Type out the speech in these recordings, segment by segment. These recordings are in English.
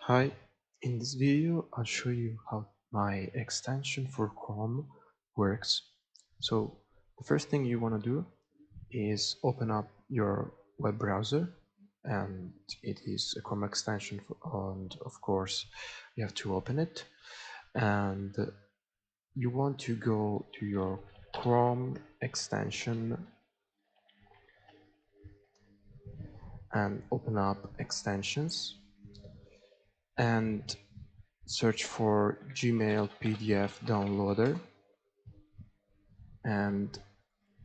Hi, in this video I'll show you how my extension for Chrome works. So the first thing you want to do is open up your web browser, and it is a Chrome extension and of course you have to open it, and you want to go to your Chrome extension and open up extensions and search for Gmail PDF downloader, and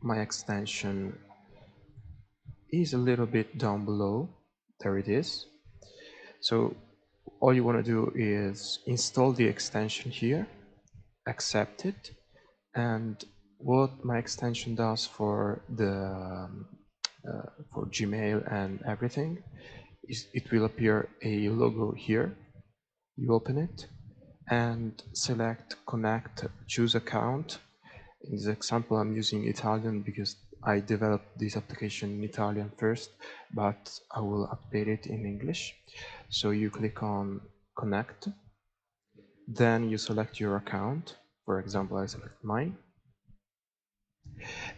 my extension is a little bit down below. There it is. So all you want to do is install the extension here, accept it, and what my extension does for the for Gmail and everything is it will appear a logo here. You open it and select connect, choose account. In this example, I'm using Italian because I developed this application in Italian first, but I will update it in English. So you click on connect, then you select your account. For example, I select mine.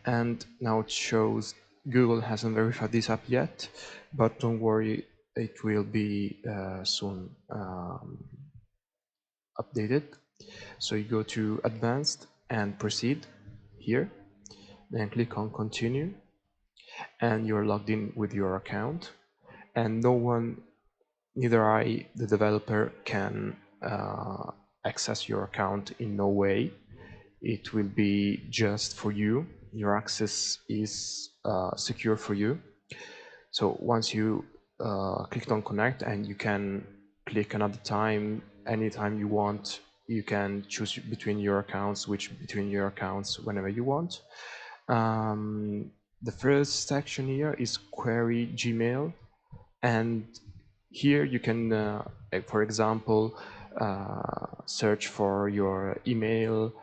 And now it shows Google hasn't verified this app yet, but don't worry, it will be soon updated. So you go to advanced and proceed here, then click on continue, and you're logged in with your account, and no one, neither I, the developer, can access your account in no way. It will be just for you. Your access is secure for you. So once you clicked on connect, and you can click another time, anytime you want. You can choose between your accounts, switch between your accounts whenever you want. The first section here is query Gmail, and here you can, for example, search for your email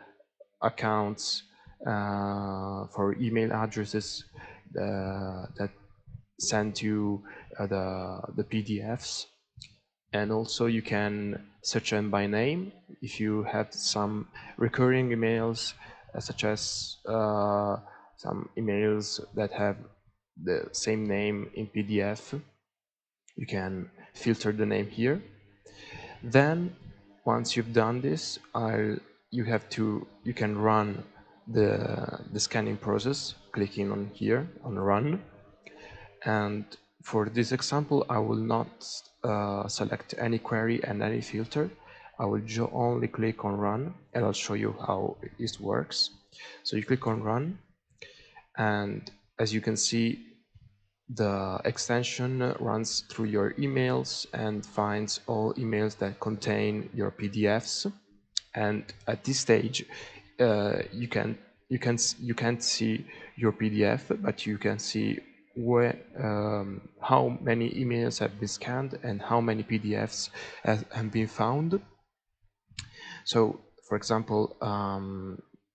accounts, for email addresses that send you the PDFs, and also you can search them by name if you have some recurring emails, such as some emails that have the same name in PDF. You can filter the name here. Then once you've done this, you can run the scanning process, clicking on here on run. And for this example, I will not select any query and any filter. I will only click on run, and I'll show you how it works. So you click on run, and as you can see, the extension runs through your emails and finds all emails that contain your PDFs. And at this stage, you can't see your PDF, but you can see how many emails have been scanned and how many PDFs have been found. So, for example,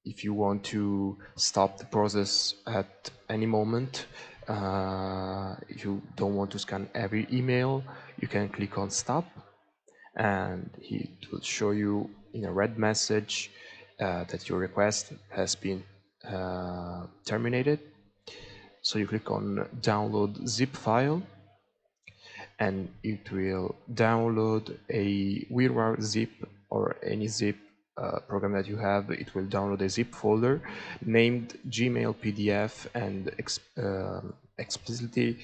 if you want to stop the process at any moment, if you don't want to scan every email, you can click on stop, and it will show you in a red message that your request has been terminated. So you click on download zip file, and it will download a WirRAR zip or any zip program that you have. It will download a zip folder named Gmail PDF, and explicitly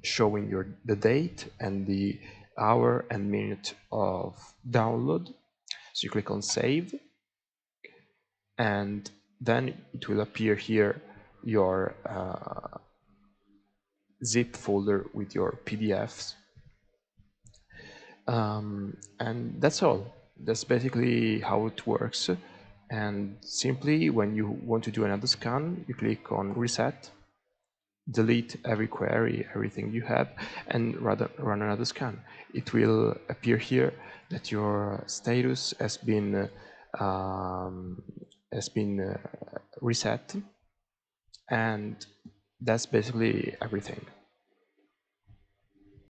showing the date and the hour and minute of download. So you click on save, and then it will appear here your zip folder with your PDFs. And that's all. That's basically how it works. And simply, when you want to do another scan, you click on reset, delete every query, everything you have, and run another scan. It will appear here that your status has been reset, and that's basically everything.